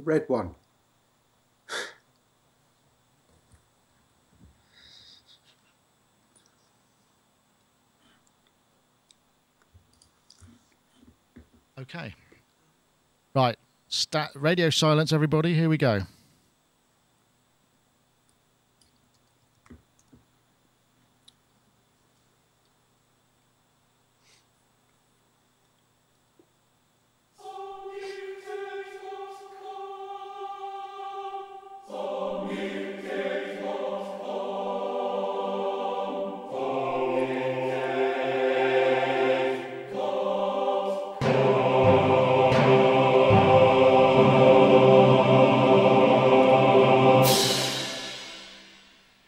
red one. Okay. Right. Radio silence, everybody. Here we go.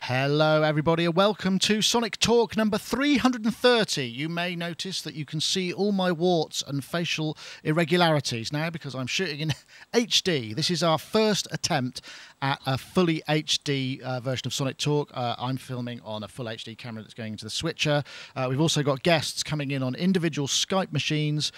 Hello everybody and welcome to Sonic Talk number 330. You may notice that you can see all my warts and facial irregularities now because I'm shooting in HD. This is our first attempt at a fully HD version of Sonic Talk. I'm filming on a full HD camera that's going into the switcher. We've also got guests coming in on individual Skype machines,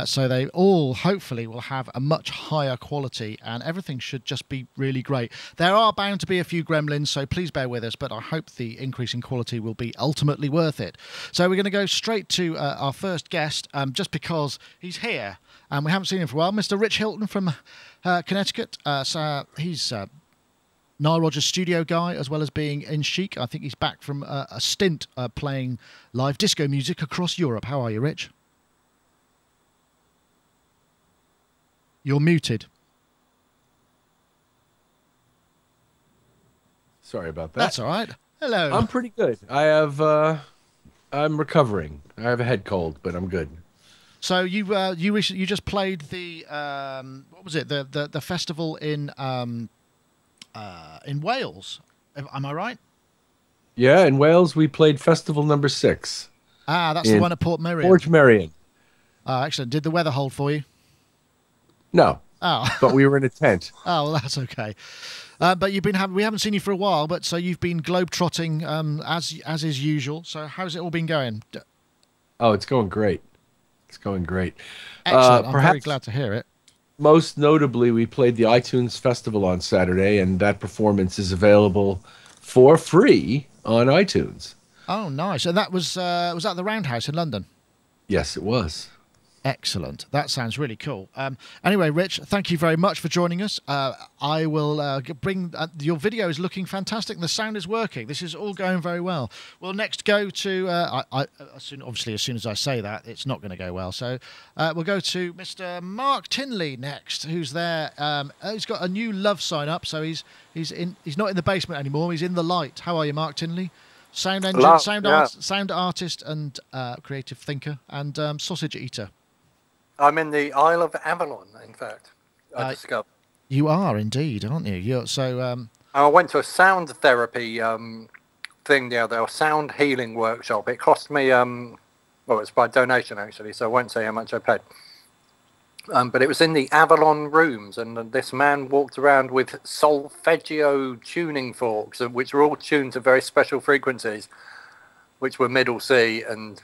so they all hopefully will have a much higher quality and everything should just be really great. There are bound to be a few gremlins, so please bear with us, but I hope the increase in quality will be ultimately worth it. So we're going to go straight to our first guest, just because he's here and we haven't seen him for a while. Mr. Rich Hilton from Connecticut. So he's Nile Rodgers studio guy as well as being in Chic. I think he's back from a stint playing live disco music across Europe. How are you, Rich? You're muted. Sorry about that. That's all right. Hello. I'm pretty good. I'm recovering. I have a head cold, but I'm good. So you recently just played the what was it, the festival in Wales? Am I right? Yeah, in Wales we played festival number 6. Ah, that's the one at Port Merion. Port Merion. Oh, excellent. Did the weather hold for you? No. Oh. But we were in a tent. Oh, well, that's okay. But we haven't seen you for a while, but so you've been globetrotting as is usual. So how's it all been going? Oh, it's going great. It's going great. Excellent. I'm very glad to hear it. Most notably, we played the iTunes Festival on Saturday, and that performance is available for free on iTunes. Oh, nice. And that was that the Roundhouse in London? Yes, it was. Excellent. That sounds really cool. Anyway, Rich, thank you very much for joining us. I will bring... your video is looking fantastic. The sound is working. This is all going very well. We'll next go to... obviously, as soon as I say that, it's not going to go well. So we'll go to Mr. Mark Tinley next, who's there. He's got a new love sign up, so he's not in the basement anymore. He's in the light. How are you, Mark Tinley? Sound engineer, sound artist and creative thinker and sausage eater. I'm in the Isle of Avalon, in fact. I discovered. You are indeed, aren't you? I went to a sound therapy thing the other day, a sound healing workshop. It cost me, well, it's by donation actually, so I won't say how much I paid. But it was in the Avalon rooms, and this man walked around with solfeggio tuning forks, which were all tuned to very special frequencies, which were middle C and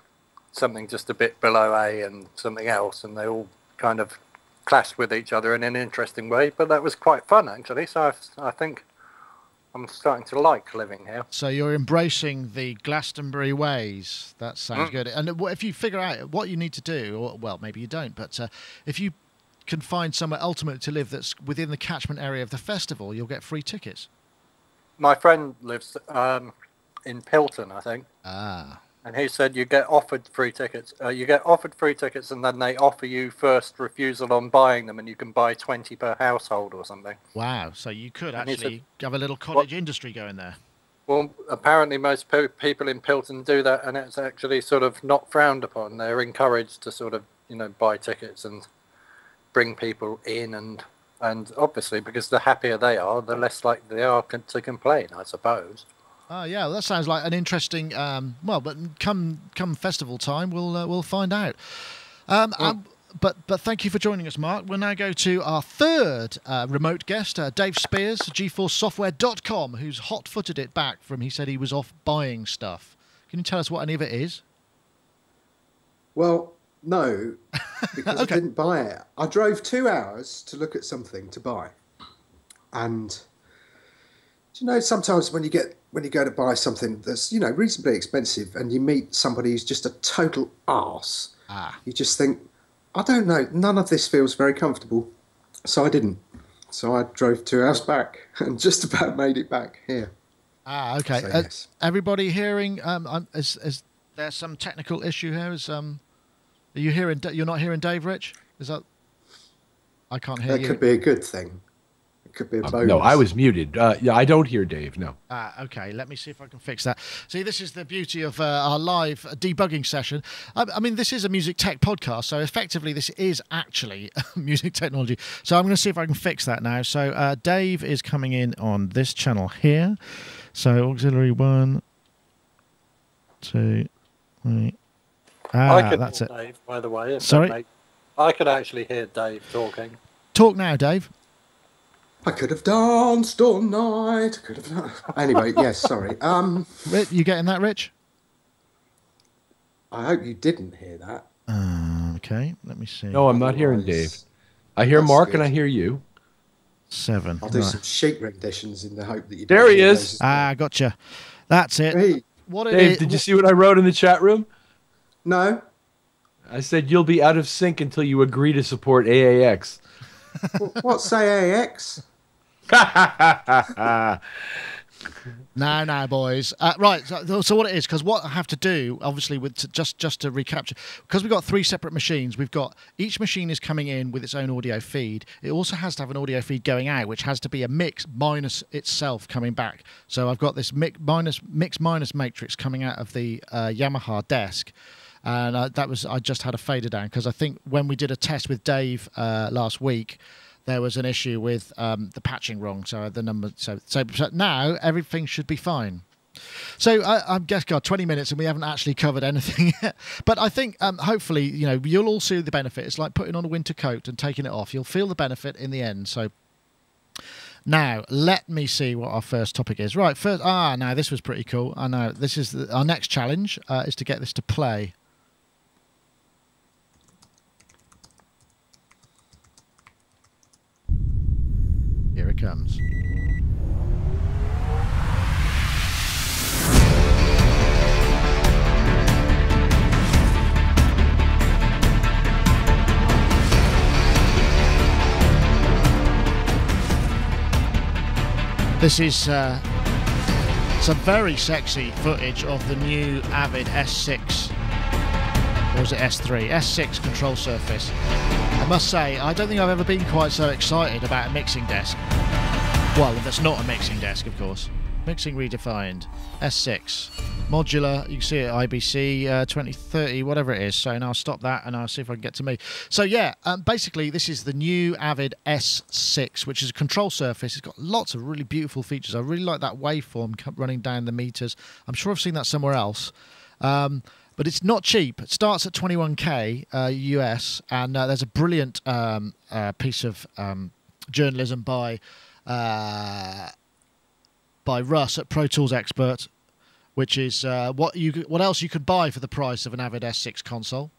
something just a bit below A and something else, and they all kind of clashed with each other in an interesting way, but that was quite fun actually, so I think I'm starting to like living here. So you're embracing the Glastonbury ways. That sounds good. And if you figure out what you need to do, or well, maybe you don't, but if you can find somewhere ultimate to live that's within the catchment area of the festival, you'll get free tickets. My friend lives in Pilton, I think. Ah. And he said you get offered free tickets. You get offered free tickets, and then they offer you first refusal on buying them, and you can buy 20 per household or something. Wow! So you could actually have a little cottage industry going there. Well, apparently most people in Pilton do that, and it's actually sort of not frowned upon. They're encouraged to sort of, buy tickets and bring people in, and obviously because the happier they are, the less likely they are to complain, I suppose. Oh yeah, well, that sounds like an interesting. Well, but come festival time, we'll find out. But thank you for joining us, Mark. We'll now go to our third remote guest, Dave Spears, GeForceSoftware.com, who's hot-footed it back from. He said he was off buying stuff. Can you tell us what any of it is? Well, no, because okay. I didn't buy it. I drove 2 hours to look at something to buy. And you know, sometimes when you go to buy something that's, you know, reasonably expensive, and you meet somebody who's just a total arse, you just think, I don't know, none of this feels very comfortable. So I didn't. So I drove 2 hours back and just about made it back here. Okay. So, yes. Everybody hearing? Is there some technical issue here? Are you hearing? You're not hearing Dave, Rich? Is that? I can't hear you. That could be a good thing. It could be a bonus. No, I was muted. Yeah, I don't hear Dave. No. Okay. Let me see if I can fix that. See, this is the beauty of our live debugging session. I mean, this is a music tech podcast, so effectively this is actually music technology. So I'm going to see if I can fix that now. So Dave is coming in on this channel here. So auxiliary 1, 2, 3. I could that's hear it. Dave, by the way. Sorry? I could actually hear Dave talking. Talk now, Dave. I could have danced all night. I could have done... Anyway, yes, sorry. You getting that, Rich? I hope you didn't hear that. Okay, let me see. No, I'm not hearing Dave. I hear Mark and I hear you. 7. I'll do some sheet renditions in the hope that you... There he is. Gotcha. That's it. Hey. Dave, did you see what I wrote in the chat room? No. I said you'll be out of sync until you agree to support AAX. What's AAX? No, boys. Right. So what it is, because what I have to do, obviously, with just to recapture, because we've got 3 separate machines. We've got each machine is coming in with its own audio feed. It also has to have an audio feed going out, which has to be a mix minus itself coming back. So I've got this mix minus matrix coming out of the Yamaha desk. And I just had a fader down because I think when we did a test with Dave last week, there was an issue with the patching wrong. So the number, so now everything should be fine. So I'm guess God 20 minutes and we haven't actually covered anything yet. But I think hopefully you'll all see the benefit. It's like putting on a winter coat and taking it off. You'll feel the benefit in the end. So now let me see what our first topic is. Right, first. Now this was pretty cool. I know this is our next challenge is to get this to play. Here it comes. This is some very sexy footage of the new Avid S6. Or was it S3? S6 control surface. I must say, I don't think I've ever been quite so excited about a mixing desk. Well, that's not a mixing desk, of course. Mixing redefined. S6. Modular. You can see it at IBC 2030, whatever it is. So now I'll stop that and I'll see if I can get to me. So yeah, basically this is the new Avid S6, which is a control surface. It's got lots of really beautiful features. I really like that waveform running down the meters. I'm sure I've seen that somewhere else. But it's not cheap. It starts at 21k US, and there's a brilliant piece of journalism by Russ at Pro Tools Expert, which is what else you could buy for the price of an Avid S6 console.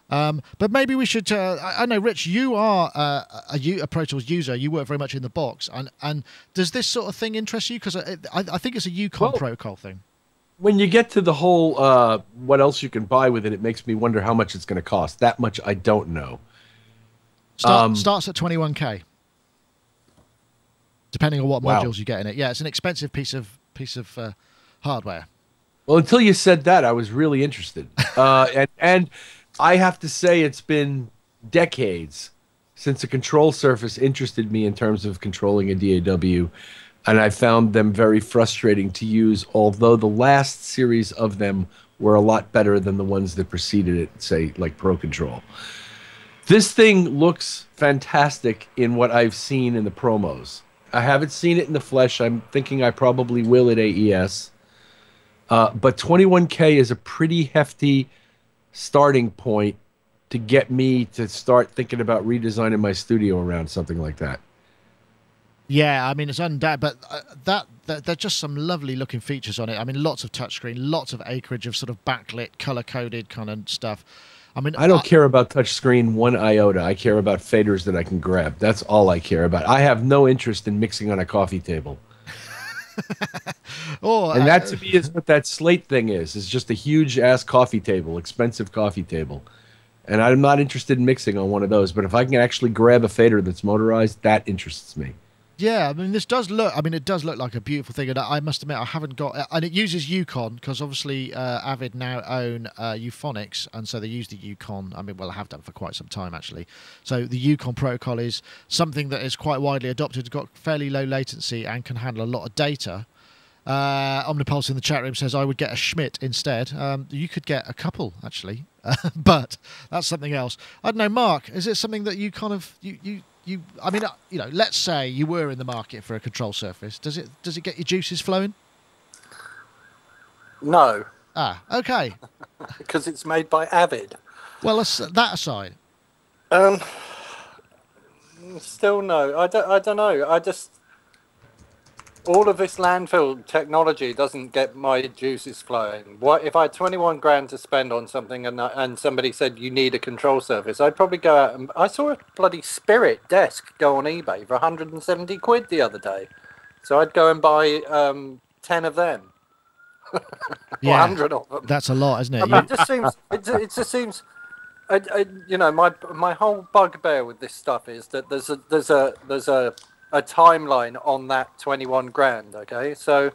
But maybe we should. I know, Rich, you are a Pro Tools user. You work very much in the box, and does this sort of thing interest you? Because I think it's a Yukon protocol thing. When you get to the whole what else you can buy with it, it makes me wonder how much it's going to cost. That much I don't know. Starts at 21k, depending on what modules you get in it. Yeah, it's an expensive piece of hardware. Well, until you said that, I was really interested. And I have to say, it's been decades since a control surface interested me in terms of controlling a DAW. And I found them very frustrating to use, although the last series of them were a lot better than the ones that preceded it, say, like Pro Control. This thing looks fantastic in what I've seen in the promos. I haven't seen it in the flesh. I'm thinking I probably will at AES. But 21K is a pretty hefty starting point to get me to start thinking about redesigning my studio around something like that. Yeah, I mean, it's undoubted, but there's just some lovely looking features on it. I mean, lots of touchscreen, lots of acreage of sort of backlit, color-coded kind of stuff. I mean, I don't care about touchscreen one iota. I care about faders that I can grab. That's all I care about. I have no interest in mixing on a coffee table. And that to me is what that Slate thing is. It's just a huge ass coffee table, expensive coffee table. And I'm not interested in mixing on one of those. But if I can actually grab a fader that's motorized, that interests me. Yeah, I mean, this does look. I mean, it does look like a beautiful thing, and I must admit, I haven't got. And it uses Yukon because obviously Avid now own Euphonics, and so they use the Yukon. I mean, well, I have done for quite some time actually. So the Yukon protocol is something that is quite widely adopted. It's got fairly low latency and can handle a lot of data. Omnipulse in the chat room says I would get a Schmidt instead. You could get a couple actually, but that's something else. I don't know, Mark. Is it something that you kind of I mean, you know, let's say you were in the market for a control surface. Does it get your juices flowing? No. Ah, okay. Because it's made by Avid. Well, that aside. Still no. I don't know. I just all of this landfill technology doesn't get my juices flowing. What if I had 21 grand to spend on something and somebody said you need a control surface? I'd probably go out and I saw a bloody Spirit desk go on eBay for 170 quid the other day. So I'd go and buy 10 of them. Yeah, 100 of them. That's a lot, isn't it? I mean, it just seems you know, my whole bugbear with this stuff is that there's a timeline on that 21 grand. Okay, so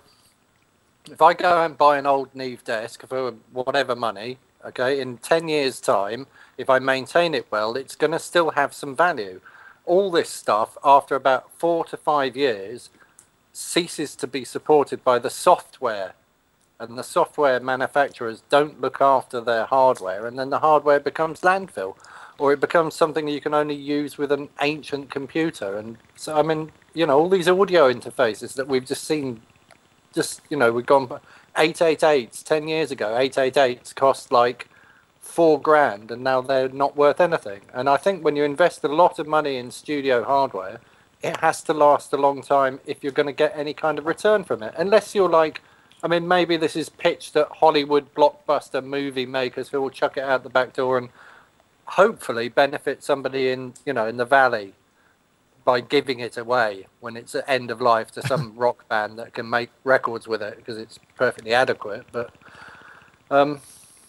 if I go and buy an old Neve desk for whatever money, okay, in 10 years time, if I maintain it well, it's going to still have some value. All this stuff after about 4 to 5 years ceases to be supported by the software, and the software manufacturers don't look after their hardware, and then the hardware becomes landfill, or it becomes something you can only use with an ancient computer. And so, I mean, you know, all these audio interfaces that we've just seen, you know, we've gone 888s 10 years ago. 888s cost like 4 grand, and now they're not worth anything. And I think when you invest a lot of money in studio hardware, it has to last a long time if you're going to get any kind of return from it. Unless you're like, I mean, maybe this is pitched at Hollywood blockbuster movie makers who will chuck it out the back door and hopefully benefit somebody in, you know, in the valley by giving it away when it's at end of life to some rock band that can make records with it because it's perfectly adequate. But well,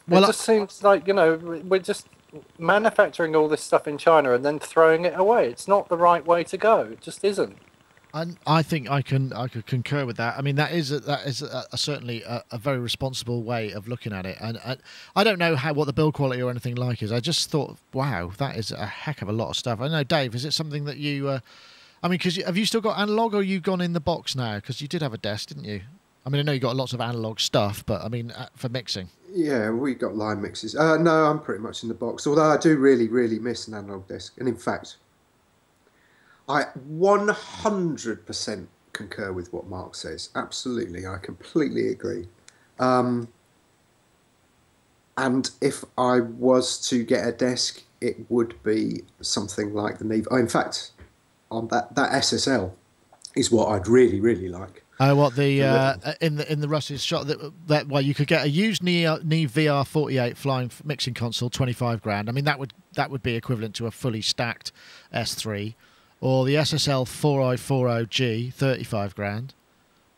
it just seems like, you know, we're just manufacturing all this stuff in China and then throwing it away. It's not the right way to go. It just isn't. I think I could concur with that. I mean, that is certainly a very responsible way of looking at it. And I don't know what the build quality or anything like is. I just thought, wow, that is a heck of a lot of stuff. I know, Dave, is it something that you? I mean, because have you still got analog, or you gone in the box now? Because you did have a desk, didn't you? I mean, I know you got lots of analog stuff, but I mean, for mixing. Yeah, we got line mixes. No, I'm pretty much in the box. Although I do really, really miss an analog desk, and in fact, I 100% concur with what Mark says. Absolutely, I completely agree. And if I was to get a desk, it would be something like the Neve. Oh, in fact, on that SSL is what I'd really, really like. Oh, what the in the Russ's shot that well, you could get a used Neve VR48 flying mixing console, 25 grand. I mean, that would be equivalent to a fully stacked S3. Or the SSL 4i40G, 35 grand.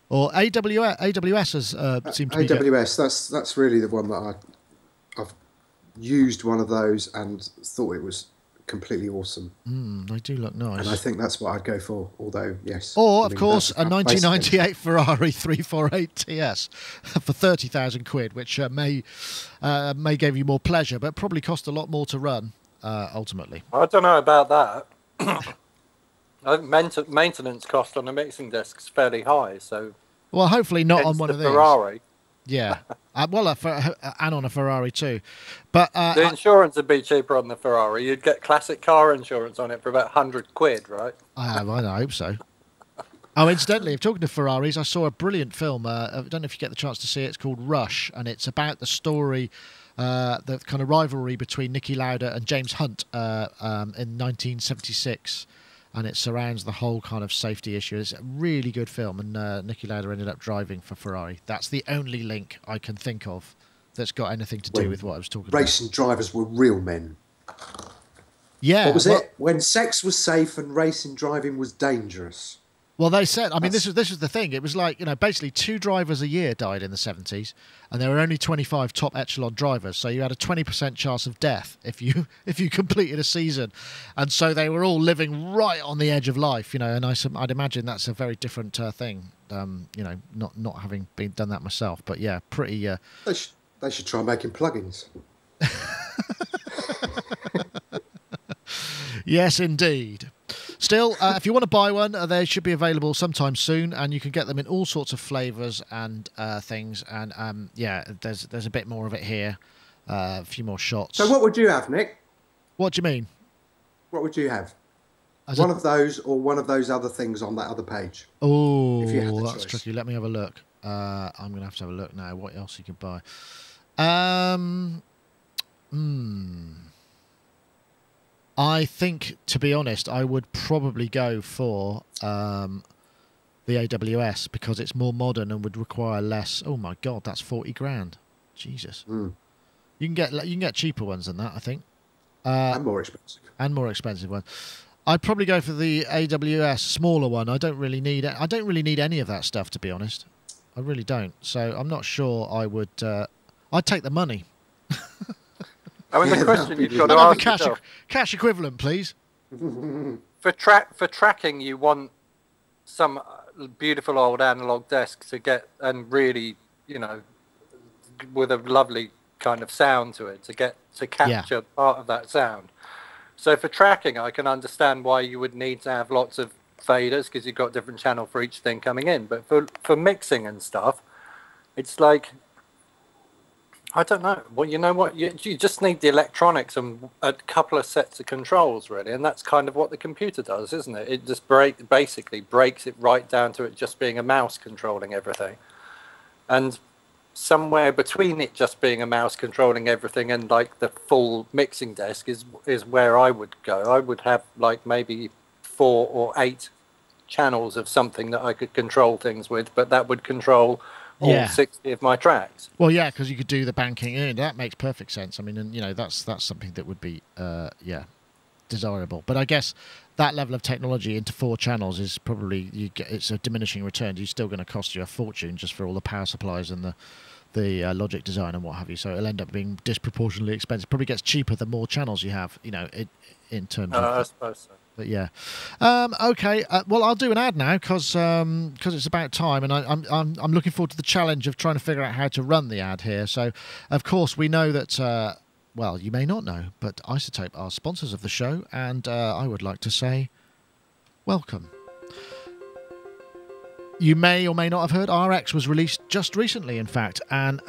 Or AWS has seemed to be... AWS, that's really the one that I've used one of those and thought it was completely awesome. They do look nice. And I think that's what I'd go for, although, yes. Or, of course, a 1998 Ferrari 348 TS for 30,000 quid, which may give you more pleasure, but probably cost a lot more to run, ultimately. I don't know about that. I think maintenance cost on a mixing desk is fairly high, so... Well, hopefully not on one of these. Ferrari. Yeah. And on a Ferrari too. But the insurance would be cheaper on the Ferrari. You'd get classic car insurance on it for about 100 quid, right? I hope so. Oh, incidentally, if talking to Ferraris, I saw a brilliant film. I don't know if you get the chance to see it. It's called Rush, and it's about the story... the kind of rivalry between Niki Lauda and James Hunt in 1976. And it surrounds the whole kind of safety issue. It's a really good film, and Niki Lauda ended up driving for Ferrari. That's the only link I can think of that's got anything to do with what I was talking racing drivers were real men. Yeah. What was it? When sex was safe and racing driving was dangerous. Well, they said, I mean, this is the thing. It was like, basically 2 drivers a year died in the 70s, and there were only 25 top echelon drivers. So you had a 20% chance of death if you completed a season. And so they were all living right on the edge of life, and I'd imagine that's a very different thing, not having done that myself. But yeah, pretty... They should try making plugins. Yes, indeed. Still, if you want to buy one, they should be available sometime soon, and you can get them in all sorts of flavours and things. And there's a bit more of it here, a few more shots. So what would you have, Nick? What do you mean? What would you have? One of those or one of those other things on that other page? Oh, that's tricky. Let me have a look. I'm going to have a look now. What else you can buy? I think, to be honest, I would probably go for the AWS because it's more modern and would require less. Oh my God, that's 40 grand. Jesus. You can get cheaper ones than that, I think. And more expensive. And more expensive ones. I'd probably go for the AWS smaller one. I don't really need any of that stuff, to be honest. I really don't. So I'm not sure I would. I'd take the money. I mean, the question you've got to ask yourself, cash equivalent, please. For tracking, you want some beautiful old analog desk to get, and really, with a lovely kind of sound to it, to capture part of that sound. So for tracking, I can understand why you would need to have lots of faders because you've got different channel for each thing coming in. But for mixing and stuff, it's like, I don't know. Well, you know what? You just need the electronics and a couple of sets of controls, really, and that's kind of what the computer does, isn't it? It just basically breaks it right down to it just being a mouse controlling everything. And somewhere between it just being a mouse controlling everything and like the full mixing desk is where I would go. I would have like maybe 4 or 8 channels of something that I could control things with, but that would control all 60 of my tracks. Well, yeah, because you could do the banking in. That makes perfect sense. I mean, and that's something that would be desirable. But I guess that level of technology into 4 channels is probably it's a diminishing return. You're still going to cost you a fortune just for all the power supplies and the logic design and what have you. So it'll end up being disproportionately expensive. Probably gets cheaper the more channels you have. In terms of. I suppose so. But yeah, okay. Well, I'll do an ad now because it's about time, and I'm looking forward to the challenge of trying to figure out how to run the ad here. So, of course, we know that. Well, you may not know, but Isotope are sponsors of the show, and I would like to say, welcome. You may or may not have heard RX was released just recently, in fact, and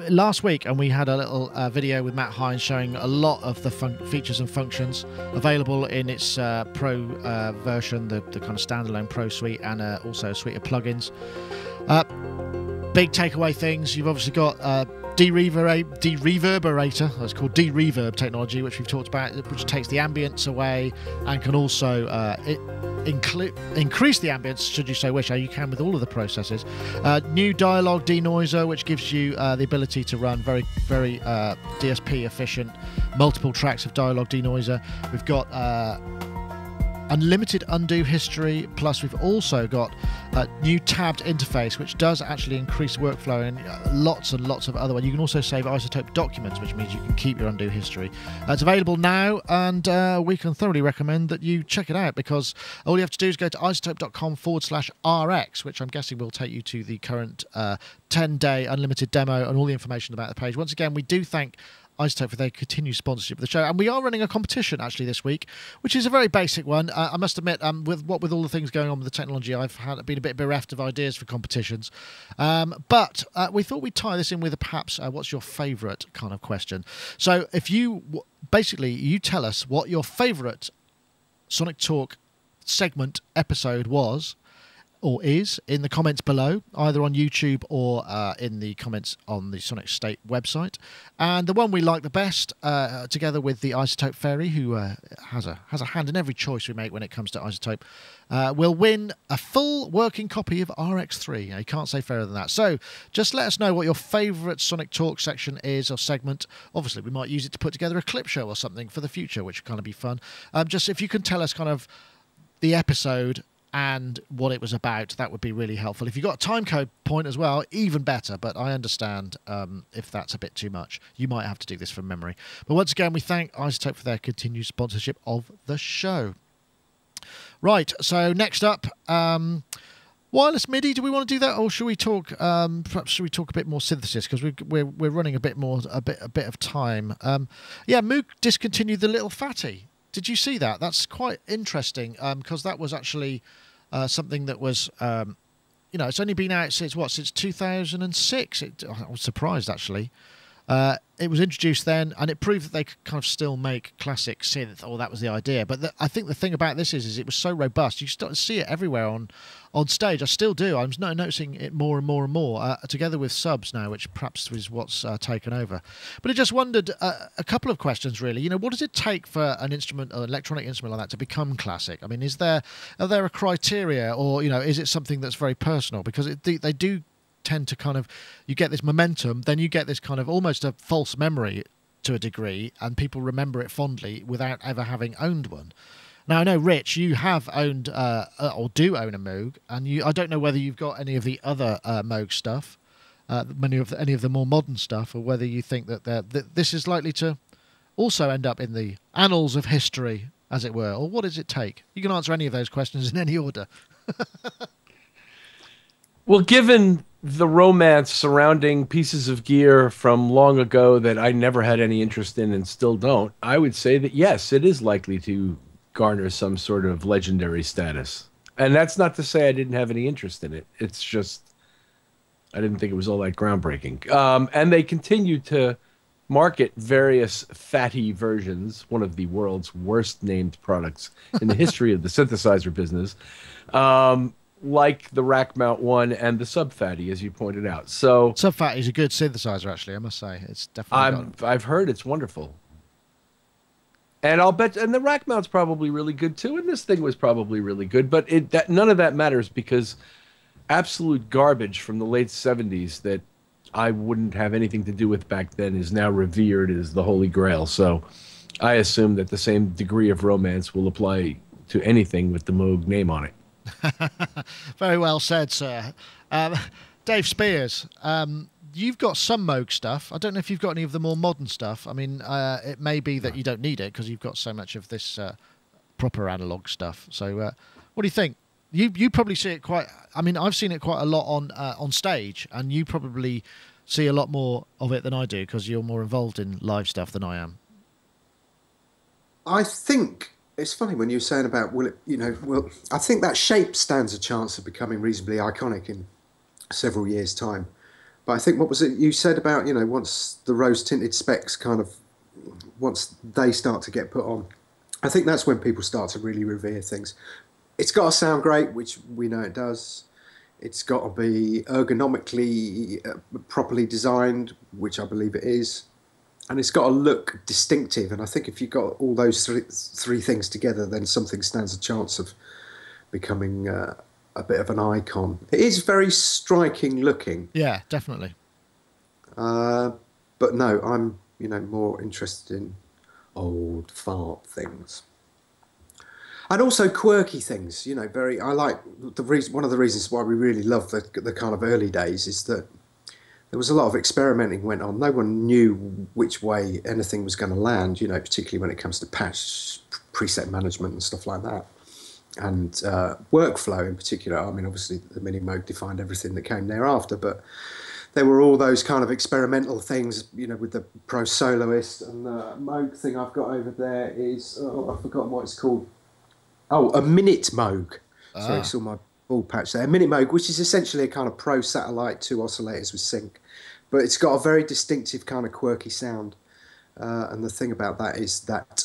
last week, and we had a little video with Matt Hines showing a lot of the features and functions available in its Pro version, the kind of standalone Pro suite, and also a suite of plugins. Big takeaway things, you've obviously got dereverberator, that's called de-reverb technology, which we've talked about, which takes the ambience away and can also increase the ambience should you so wish. You can with all of the processes. New dialogue denoiser, which gives you the ability to run very, very DSP efficient multiple tracks of dialogue denoiser. We've got unlimited undo history, plus we've also got a new tabbed interface which does actually increase workflow and lots and lots of other ones. You can also save isotope documents, which means you can keep your undo history. It's available now, and we can thoroughly recommend that you check it out, because all you have to do is go to isotope.com/RX, which I'm guessing will take you to the current 10-day unlimited demo and all the information about the page. Once again, we do thank Isotope for their continued sponsorship of the show, and we are running a competition actually this week, which is a very basic one. I must admit, with all the things going on with the technology, I've been a bit bereft of ideas for competitions, but we thought we'd tie this in with perhaps what's your favourite kind of question. So if you basically you tell us what your favourite Sonic Talk segment episode was, or is in the comments below, either on YouTube or in the comments on the Sonic State website. And the one we like the best, together with the Isotope Fairy, who has a hand in every choice we make when it comes to Isotope, will win a full working copy of RX3. You can't say fairer than that. So just let us know what your favourite Sonic Talk section is, or segment. Obviously, we might use it to put together a clip show or something for the future, which would kind of be fun. Just if you can tell us kind of the episode and what it was about, that would be really helpful. If you've got a timecode point as well, even better, but I understand if that's a bit too much. You might have to do this from memory. But once again, we thank Isotope for their continued sponsorship of the show. Right, so next up, wireless MIDI. Do we want to do that, or should we talk? Perhaps should we talk a bit more synthesis, because we're running a bit of time. Yeah, Moog discontinued the Little Phatty. Did you see that? That's quite interesting, because that was actually something that was, it's only been out since 2006. I was surprised, actually. It was introduced then, and it proved that they could kind of still make classic synth, or that was the idea. But I think the thing about this is it was so robust. You start to see it everywhere on stage. I still do. I'm noticing it more and more and more, together with subs now, which perhaps is what's taken over. But I just wondered a couple of questions, really. What does it take for an instrument, an electronic instrument like that, to become classic? I mean, are there a criteria, or is it something that's very personal? Because they do tend to kind of, you get this momentum, then you get this kind of almost a false memory to a degree, and people remember it fondly without ever having owned one. Now, I know, Rich, you have owned or do own a Moog, and I don't know whether you've got any of the other Moog stuff, any of the more modern stuff, or whether you think that this is likely to also end up in the annals of history, as it were, or what does it take? You can answer any of those questions in any order. Well, given the romance surrounding pieces of gear from long ago that I never had any interest in and still don't, I would say that yes, it is likely to garner some sort of legendary status. And that's not to say I didn't have any interest in it. It's just I didn't think it was all that groundbreaking. And they continue to market various fatty versions, one of the world's worst named products in the history of the synthesizer business, like the rack mount one and the Sub Fatty, as you pointed out. So Sub Fatty is a good synthesizer, actually. I must say, it's definitely. I've heard it's wonderful, and I'll bet. And the rack mount's probably really good too. And this thing was probably really good, but none of that matters, because absolute garbage from the late '70s that I wouldn't have anything to do with back then is now revered as the Holy Grail. So I assume that the same degree of romance will apply to anything with the Moog name on it. Very well said, sir. Dave Spears, you've got some Moog stuff. I don't know if you've got any of the more modern stuff. I mean, it may be that you don't need it because you've got so much of this proper analog stuff. So what do you think? You probably see it quite... I mean, I've seen it quite a lot on stage, and you probably see a lot more of it than I do because you're more involved in live stuff than I am. I think... It's funny when you're saying about, I think that shape stands a chance of becoming reasonably iconic in several years' time. But I think, what was it you said about, once the rose-tinted specs once they start to get put on, I think that's when people start to really revere things. It's got to sound great, which we know it does. It's got to be ergonomically properly designed, which I believe it is. And it's got to look distinctive, and I think if you've got all those three things together, then something stands a chance of becoming a bit of an icon. It is very striking looking. Yeah, definitely. But no, I'm more interested in old fart things, and also quirky things. I like one of the reasons why we really love the kind of early days is that there was a lot of experimenting went on. No one knew which way anything was going to land, particularly when it comes to patch preset management and stuff like that. And workflow in particular. I mean, obviously the Mini Moog defined everything that came thereafter, but there were all those kind of experimental things, with the Pro Soloist. And the Moog thing I've got over there is, I've forgotten what it's called. Oh, a Minute Moog. Sorry, I saw my ball patch there. A Minute Moog, which is essentially a kind of Pro Satellite, 2 oscillators with sync. But it's got a very distinctive kind of quirky sound. And the thing about that is that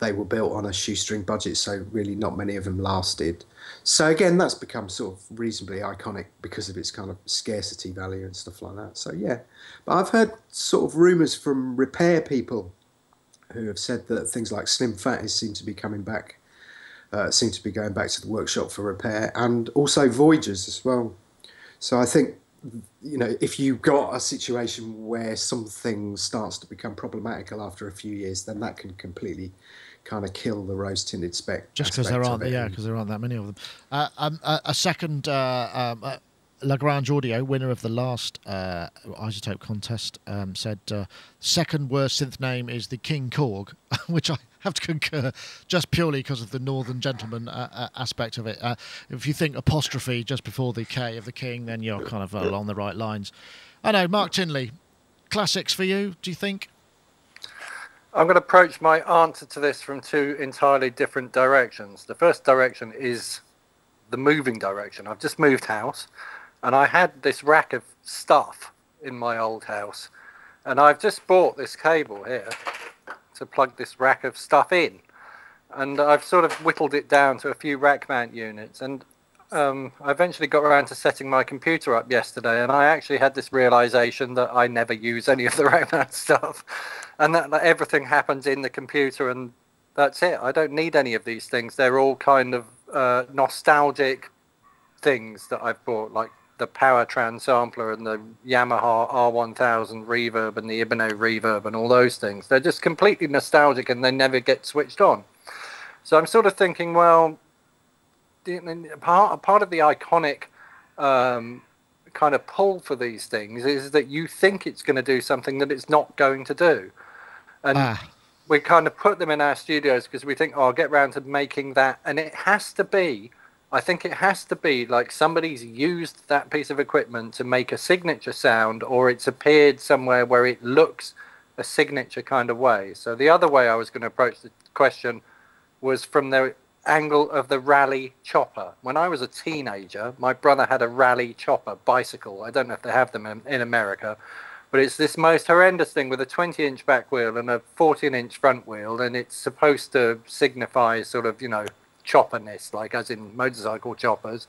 they were built on a shoestring budget, so really not many of them lasted. So again, that's become sort of reasonably iconic because of its kind of scarcity value and stuff like that. So yeah, but I've heard sort of rumours from repair people who have said that things like Slim Fatty seem to be coming back, seem to be going back to the workshop for repair, and also Voyagers as well. So I think, you know, if you've got a situation where something starts to become problematical after a few years, then that can completely kind of kill the rose tinted spec. Just because there aren't, because there aren't that many of them. A second Lagrange Audio, winner of the last Isotope contest, said second worst synth name is the King Korg, which I have to concur, just purely because of the Northern Gentleman aspect of it. If you think apostrophe just before the K of the King, then you're kind of along the right lines. I know, Mark Tinley, classics for you, do you think? I'm going to approach my answer to this from two entirely different directions. The first direction is the moving direction. I've just moved house, and I had this rack of stuff in my old house, and I've just bought this cable here to plug this rack of stuff in, and I've sort of whittled it down to a few rack mount units, and I eventually got around to setting my computer up yesterday, and I actually had this realization that I never use any of the rack mount stuff, and that everything happens in the computer, and that's it. I don't need any of these things. They're all kind of nostalgic things that I've bought, like the Powertran sampler and the Yamaha R1000 reverb and the Ibanez reverb and all those things. They're just completely nostalgic and they never get switched on. So I'm sort of thinking, well, part of the iconic kind of pull for these things is that you think it's going to do something that it's not going to do. And we kind of put them in our studios because we think, oh, I'll get around to making that. And it has to be, I think it has to be like somebody's used that piece of equipment to make a signature sound, or it's appeared somewhere where it looks a signature kind of way. So the other way I was going to approach the question was from the angle of the rally chopper. When I was a teenager, my brother had a rally chopper bicycle. I don't know if they have them in America, but it's this most horrendous thing with a 20-inch back wheel and a 14-inch front wheel, and it's supposed to signify sort of, you know, chopperness, like as in motorcycle choppers,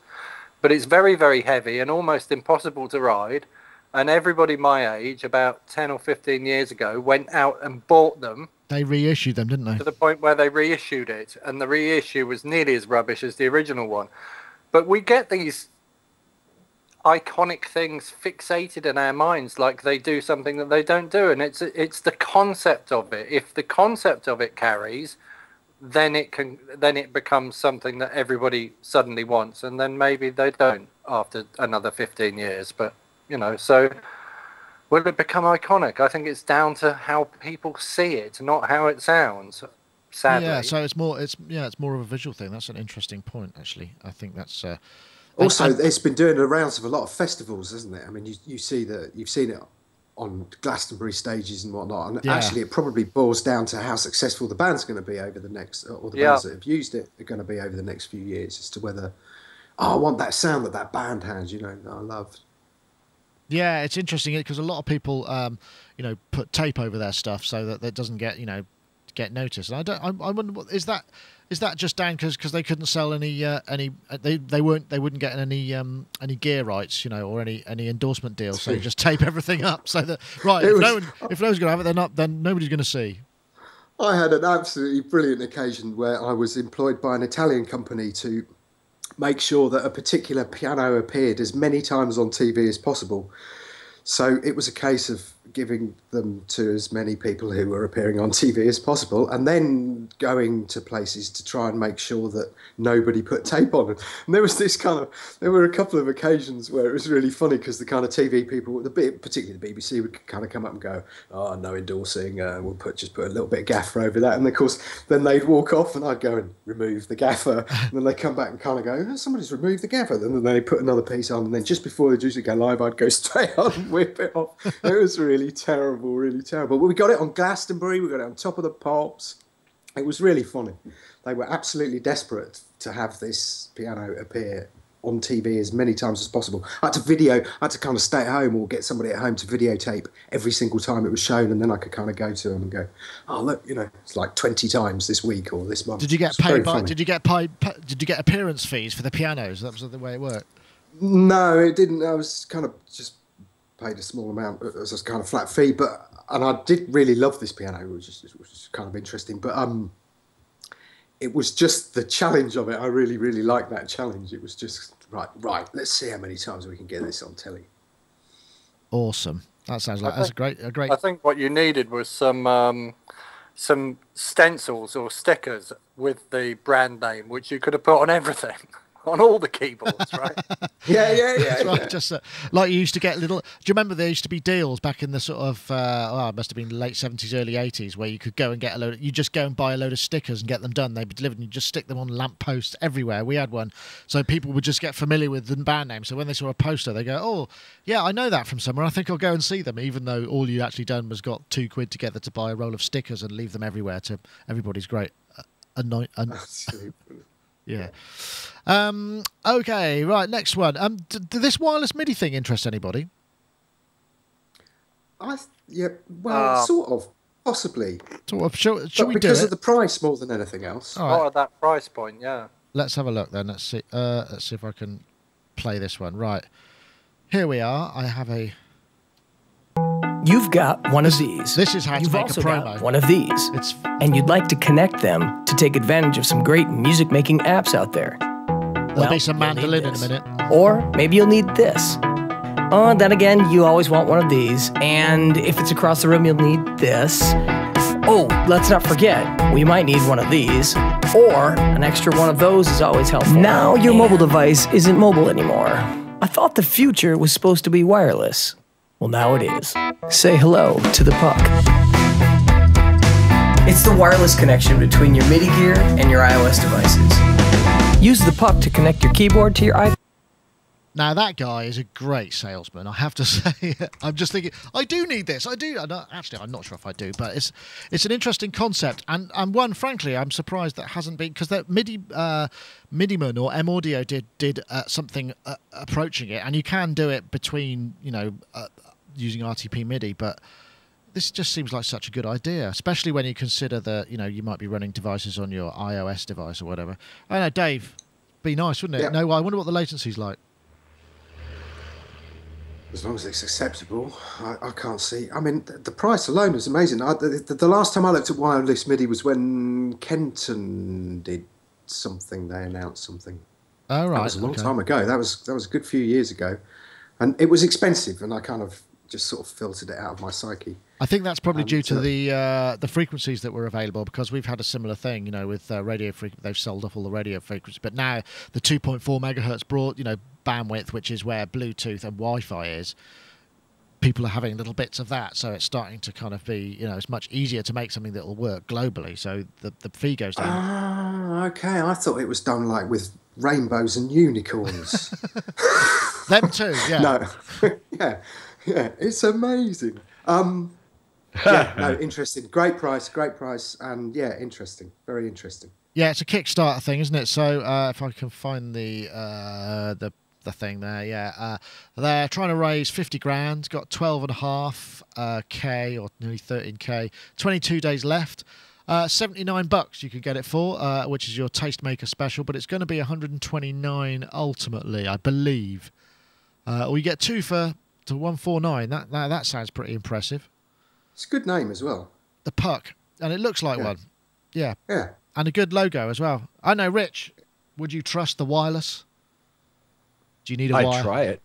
but it's very, very heavy and almost impossible to ride. And everybody my age, about 10 or 15 years ago, went out and bought them. They reissued them, didn't they? To the point where they reissued it, and the reissue was nearly as rubbish as the original one. But we get these iconic things fixated in our minds like they do something that they don't do, and it's the concept of it. If the concept of it carries, then it becomes something that everybody suddenly wants, and then maybe they don't after another 15 years. But, you know, so will it become iconic? I think it's down to how people see it, not how it sounds, sadly. Yeah, so it's more of a visual thing. That's an interesting point, actually. I think that's also, it's been doing the rounds of a lot of festivals, hasn't it? I mean, you see that, you've seen it on Glastonbury stages and whatnot, and actually it probably boils down to how successful the band's going to be over the next, or the bands that have used it are going to be over the next few years, as to whether, I want that sound that band has, you know, that I love. Yeah, it's interesting because a lot of people, you know, put tape over their stuff so that it doesn't get, you know, get noticed. And I wonder, is that just down because they couldn't sell any they wouldn't get any gear rights, you know, or any endorsement deals, so you just tape everything up so that if no one's going to have it, then nobody's going to see. I had an absolutely brilliant occasion where I was employed by an Italian company to make sure that a particular piano appeared as many times on TV as possible. So it was a case of giving them to as many people who were appearing on TV as possible, and then going to places to try and make sure that nobody put tape on it. And there were a couple of occasions where it was really funny because the kind of TV people, particularly the BBC, would kind of come up and go, "Oh, no endorsing. We'll just put a little bit of gaffer over that." And of course, then they'd walk off, and I'd go and remove the gaffer, and then they come back and kind of go, "Oh, somebody's removed the gaffer." And then they put another piece on, and then just before the juice would go live, I'd go straight on and whip it off. It was really terrible, really terrible. But we got it on Glastonbury, we got it on Top of the Pops. It was really funny. They were absolutely desperate to have this piano appear on TV as many times as possible. I had to kind of stay at home or get somebody at home to videotape every single time it was shown, and then I could kind of go to them and go, oh look, you know, it's like 20 times this week or this month. Did you get paid? Did you get appearance fees for the pianos? That was the way it worked. No, it didn't. I was kind of just paid a small amount as a kind of flat fee, and I did really love this piano, which was kind of interesting. But it was just the challenge of it. I really, really liked that challenge. It was just right. Let's see how many times we can get this on telly. Awesome. That sounds like that's a great. I think what you needed was some stencils or stickers with the brand name, which you could have put on everything. On all the keyboards, right? Yeah. That's right. Just like you used to get little. Do you remember there used to be deals back in the sort of it must have been late 70s, early 80s, where you could go and get you just go and buy a load of stickers and get them done. They'd be delivered, and you just stick them on lampposts everywhere. We had one, so people would just get familiar with the band name. So when they saw a poster, they go, "Oh, yeah, I know that from somewhere. I think I'll go and see them." Even though all you actually done was got £2 together to buy a roll of stickers and leave them everywhere to everybody's great yeah. Okay, right, next one. Did this wireless MIDI thing interest anybody? Sort of, possibly. Sort of. Shall we do it? Because of the price more than anything else. All right. Oh, at that price point, yeah. Let's have a look then. Let's see. Let's see if I can play this one. Right. Here we are. I have a. You've got one of these. This is how to make a promo. Got one of these. And you'd like to connect them to take advantage of some great music-making apps out there. There'll be some mandolin in a minute. Or maybe you'll need this. Oh, then again, you always want one of these. And if it's across the room, you'll need this. Oh, let's not forget, we might need one of these. Or an extra one of those is always helpful. Now your mobile device isn't mobile anymore. I thought the future was supposed to be wireless. Well, now it is. Say hello to the Puc. It's the wireless connection between your MIDI gear and your iOS devices. Use the Puc to connect your keyboard to your iPhone. Now, that guy is a great salesman, I have to say. I'm just thinking, I do need this. I do. Actually, I'm not sure if I do, but it's an interesting concept. And one, frankly, I'm surprised that hasn't been, because that Midiman or M Audio did something approaching it. And you can do it between, using RTP MIDI, but this just seems like such a good idea, especially when you consider that, you might be running devices on your iOS device or whatever. I know, Dave, be nice, wouldn't it? Yeah. No, I wonder what the latency's like. As long as it's acceptable, I can't see. I mean, the price alone is amazing. The last time I looked at wireless MIDI was when Kenton did something. They announced something. Oh, right. That was a long time ago. That was a good few years ago. And it was expensive, and I kind of just sort of filtered it out of my psyche. I think that's probably due to the frequencies that were available, because we've had a similar thing, with radio frequency. They've sold off all the radio frequencies, but now the 2.4 megahertz broad, bandwidth, which is where Bluetooth and Wi-Fi is, people are having little bits of that, so it's starting to kind of be, it's much easier to make something that will work globally, so the fee goes down. Ah, okay. I thought it was done like with rainbows and unicorns. Them too, yeah. No, yeah, it's amazing. Interesting. Great price, and interesting, very interesting. Yeah, it's a Kickstarter thing, isn't it? So if I can find the thing there, they're trying to raise 50 grand, got 12.5 K or nearly 13K, 22 days left. $79 you could get it for, which is your Tastemaker special, but it's going to be 129 ultimately, I believe. Or you get two for 149. That sounds pretty impressive. It's a good name as well. The Puc, and it looks like one. Yeah. Yeah. And a good logo as well. I know, Rich, would you trust the wireless? Do you need a wire? I'd try it.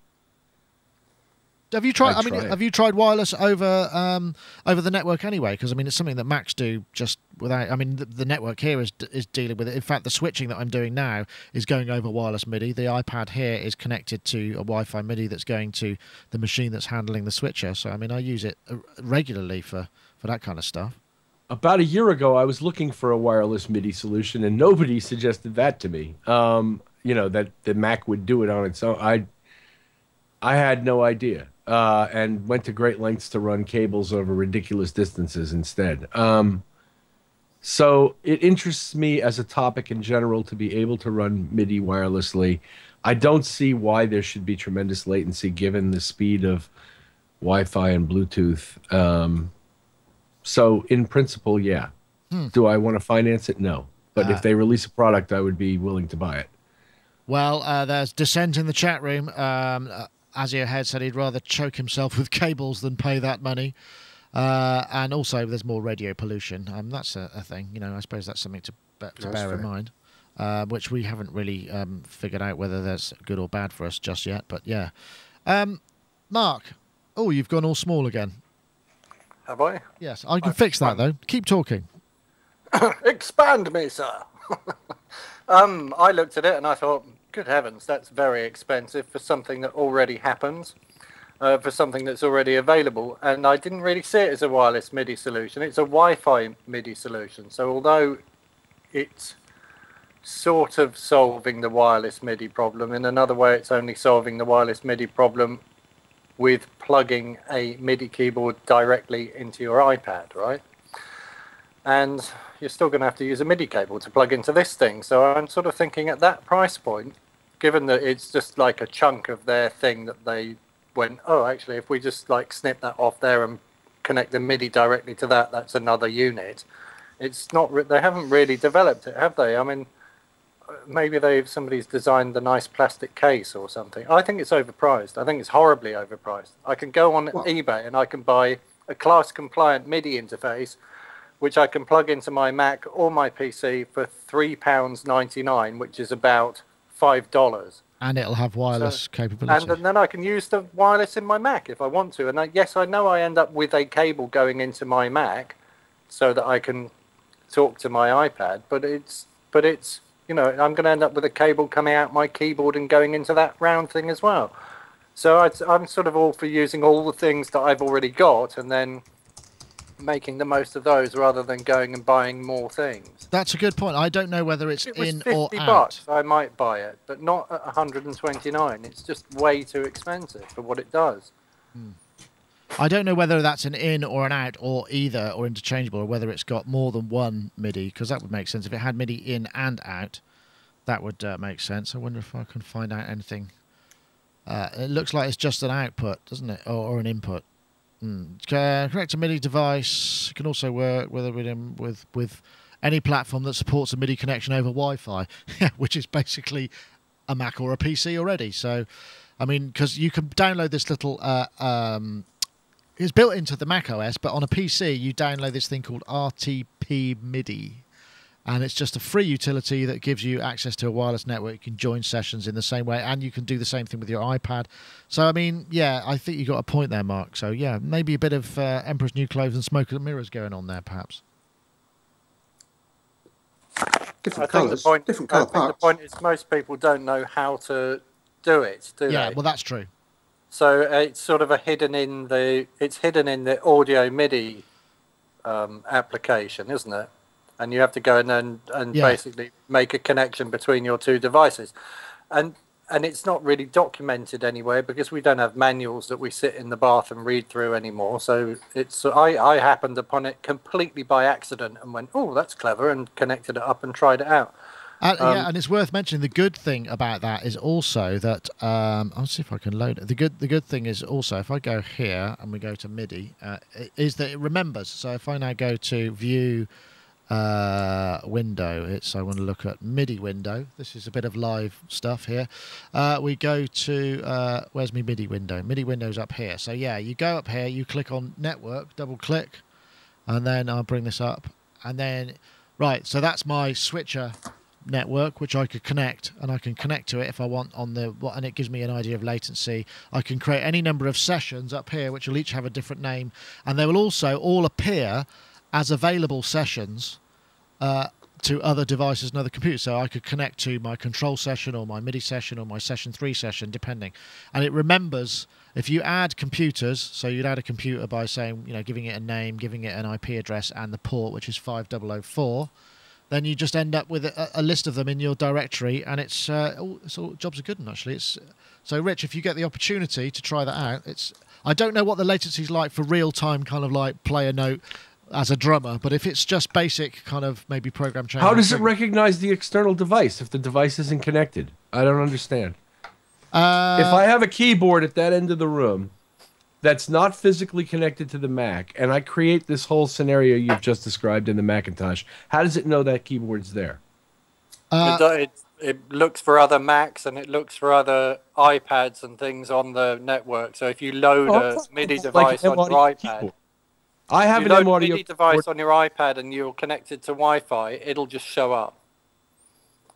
Have you tried? Have you tried wireless over the network anyway? Because it's something that Macs do just without. The network here is dealing with it. In fact, the switching that I'm doing now is going over wireless MIDI. The iPad here is connected to a Wi-Fi MIDI that's going to the machine that's handling the switcher. So I use it regularly for that kind of stuff. About a year ago, I was looking for a wireless MIDI solution, and nobody suggested that to me. That the Mac would do it on its own. I had no idea. And went to great lengths to run cables over ridiculous distances instead. So it interests me as a topic in general to be able to run MIDI wirelessly. I don't see why there should be tremendous latency given the speed of Wi-Fi and Bluetooth. So in principle, yeah. Do I want to finance it? No. But if they release a product, I would be willing to buy it. Well, there's dissent in the chat room. Azio Head said he'd rather choke himself with cables than pay that money. And also, there's more radio pollution. That's a thing. You know, I suppose that's something to bear in mind, which we haven't really figured out whether that's good or bad for us just yet. But yeah. Mark, oh, you've gone all small again. Have I? Yes, I can fix that, though. Keep talking. Expand me, sir. I looked at it and I thought, good heavens, that's very expensive for something that already happens, for something that's already available. And I didn't really see it as a wireless MIDI solution. It's a Wi-Fi MIDI solution. So although it's sort of solving the wireless MIDI problem, in another way it's only solving the wireless MIDI problem with plugging a MIDI keyboard directly into your iPad, right? And you're still going to have to use a MIDI cable to plug into this thing. So I'm sort of thinking at that price point, given that it's just like a chunk of their thing that they went, oh, actually, if we just like snip that off there and connect the MIDI directly to that, that's another unit. It's not, they haven't really developed it, have they? I mean, maybe somebody's designed the nice plastic case or something. I think it's overpriced. I think it's horribly overpriced. I can go on eBay and I can buy a class compliant MIDI interface which I can plug into my Mac or my PC for £3.99, which is about $5. And it'll have wireless capability. And then I can use the wireless in my Mac if I want to. And yes, I know I end up with a cable going into my Mac so that I can talk to my iPad, but it's you know, I'm going to end up with a cable coming out my keyboard and going into that round thing as well. So I'm sort of all for using all the things that I've already got and then making the most of those rather than going and buying more things. That's a good point. I don't know whether it's in or $50, out. I might buy it, but not at 129. It's just way too expensive for what it does. I don't know whether that's an in or an out or either or interchangeable, or whether it's got more than one MIDI, because that would make sense. If it had MIDI in and out, that would make sense. I wonder if I can find out anything. It looks like it's just an output, doesn't it? Or an input. Connect a MIDI device. It can also work with any platform that supports a MIDI connection over Wi-Fi, which is basically a Mac or a PC already. So, I mean, because you can download this little... it's built into the Mac OS, but on a PC, you download this thing called RTP MIDI. And it's just a free utility that gives you access to a wireless network. You can join sessions in the same way, and you can do the same thing with your iPad. So, I mean, yeah, I think you got a point there, Mark. So, yeah, maybe a bit of Emperor's New Clothes and Smoke and Mirrors going on there, perhaps. Different colours, different colour parts. The point is most people don't know how to do it, do they? Yeah, well, that's true. So it's sort of hidden in the audio MIDI application, isn't it? And you have to go in and basically make a connection between your two devices. And it's not really documented anywhere because we don't have manuals that we sit in the bath and read through anymore. So I happened upon it completely by accident and went, oh, that's clever, and connected it up and tried it out. Yeah, and it's worth mentioning the good thing about that is also that I'll see if I can load it. The good thing is also if I go here and we go to MIDI, is that it remembers. So if I now go to View window, I want to look at MIDI window. This is a bit of live stuff here. We go to where's my MIDI window? MIDI window's up here. So yeah, you go up here, you click on network, double click, and then I'll bring this up, and then right. So that's my switcher network, which I could connect, and I can connect to it if I want on the and it gives me an idea of latency. I can create any number of sessions up here, which will each have a different name, and they will also all appear as available sessions to other devices and other computers. So I could connect to my control session or my MIDI session or my session 3 session, depending. And it remembers if you add computers, so you'd add a computer by saying, you know, giving it a name, giving it an IP address and the port, which is 5004, then you just end up with a list of them in your directory, and it's all jobs are good. And actually, so Rich, if you get the opportunity to try that out, I don't know what the latency is like for real time, kind of like play a note as a drummer. But if it's just basic kind of maybe program change. How does it recognize the external device if the device isn't connected? I don't understand. If I have a keyboard at that end of the room that's not physically connected to the Mac, and I create this whole scenario you've just described in the Macintosh, how does it know that keyboard's there? It looks for other Macs and it looks for other iPads and things on the network. So if you load a MIDI device on your iPad, I have an M-Audio MIDI device on your iPad and you're connected to Wi-Fi, it'll just show up.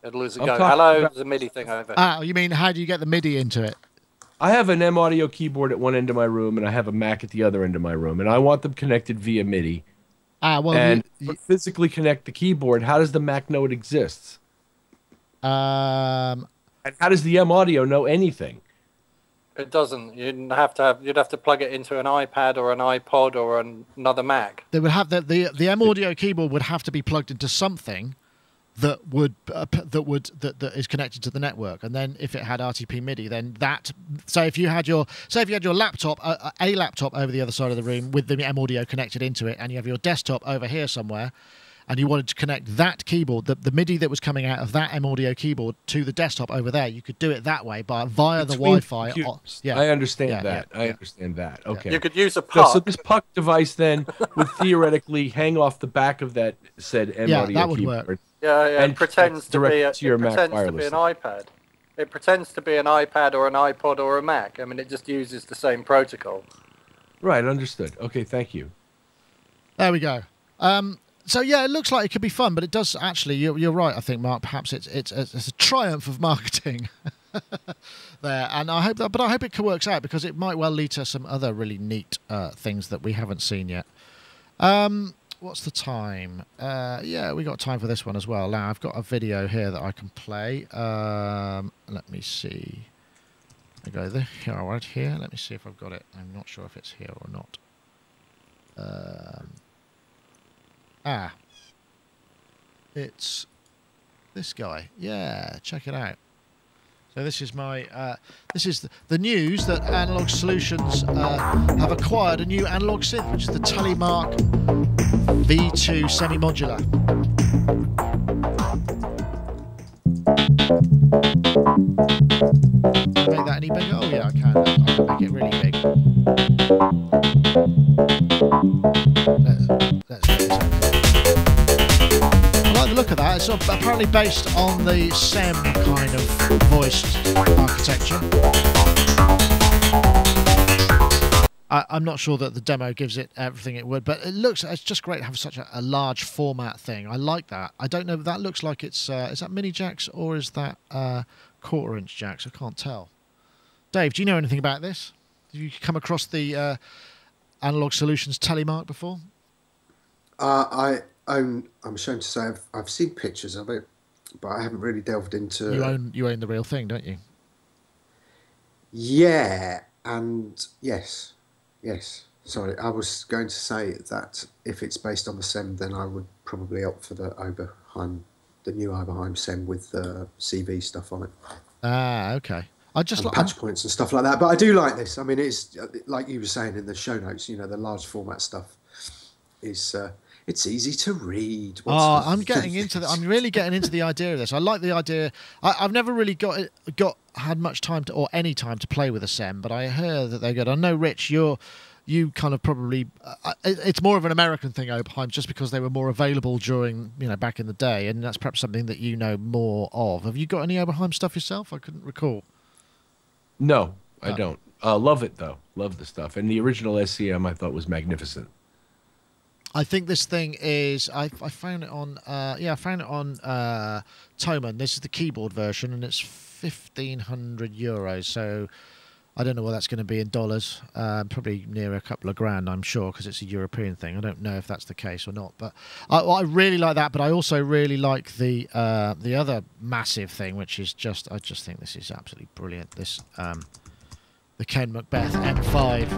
It'll just go, hello, there's a MIDI thing over. You mean how do you get the MIDI into it? I have an M-Audio keyboard at one end of my room and I have a Mac at the other end of my room, and I want them connected via MIDI. And physically connect the keyboard. How does the Mac know it exists? And how does the M-Audio know anything? It doesn't. You'd have to plug it into an iPad or an iPod or another Mac. They would have the M-Audio keyboard would have to be plugged into something that is connected to the network, and then if it had RTP MIDI, then that. So if you had your laptop, a laptop over the other side of the room with the M-Audio connected into it, and you have your desktop over here somewhere, and you wanted to connect that keyboard, the MIDI that was coming out of that M-Audio keyboard to the desktop over there, you could do it that way via the Wi-Fi. Yeah, I understand that. I understand that. Okay. You could use a Puc. So this Puc device then would theoretically hang off the back of that said M-Audio that would keyboard. work. Yeah, and pretends to be an iPad. It pretends to be an iPad or an iPod or a Mac. I mean, it just uses the same protocol. Right, understood. Okay, thank you. There we go. So yeah, it looks like it could be fun, but it does actually. You're right. I think, Mark. Perhaps it's a triumph of marketing there, and I hope it works out, because it might well lead to some other really neat things that we haven't seen yet. What's the time? Yeah, we got time for this one as well. Now I've got a video here that I can play. Let me see. I go there. All right, here. Let me see if I've got it. I'm not sure if it's here or not. It's this guy. Yeah, check it out. So this is my this is the news that Analogue Solutions have acquired a new analog synth, which is the Telemark V2 semi-modular. Can I make that any bigger? Oh yeah, I can. I can make it really big. Let's get this out. I like the look of that. It's apparently based on the SEM kind of voiced architecture. I'm not sure that the demo gives it everything it would, but it's just great to have such a large format thing. I like that. I don't know, that looks like it's, is that mini jacks or is that 1/4 inch jacks? I can't tell. Dave, do you know anything about this? Have you come across the Analogue Solutions Telemark before? I'm ashamed to say I've seen pictures of it, but I haven't really delved into. You own the real thing, don't you? Yeah, and yes. Sorry, I was going to say that if it's based on the SEM, then I would probably opt for the new Oberheim SEM with the CV stuff on it. Ah, okay. I just like patch points and stuff like that. But I do like this. I mean, it's like you were saying in the show notes. You know, the large format stuff is. It's easy to read. I'm really getting into the idea of this. I like the idea. I've never really had much time or any time to play with a SEM, but I hear that they're good. I know, Rich, you kind of probably it's more of an American thing, Oberheim, just because they were more available during back in the day, and that's perhaps something that you know more of. Have you got any Oberheim stuff yourself? I couldn't recall. No, I don't. Love it though. Love the stuff, and the original SCM I thought was magnificent. I think this thing is. I found it on. I found it on Thomann. This is the keyboard version, and it's €1,500. So I don't know what that's going to be in dollars. Probably near a couple of grand, I'm sure, because it's a European thing. I don't know if that's the case or not. But I really like that. But I also really like the other massive thing, which is I just think this is absolutely brilliant. This the Ken Macbeth M5.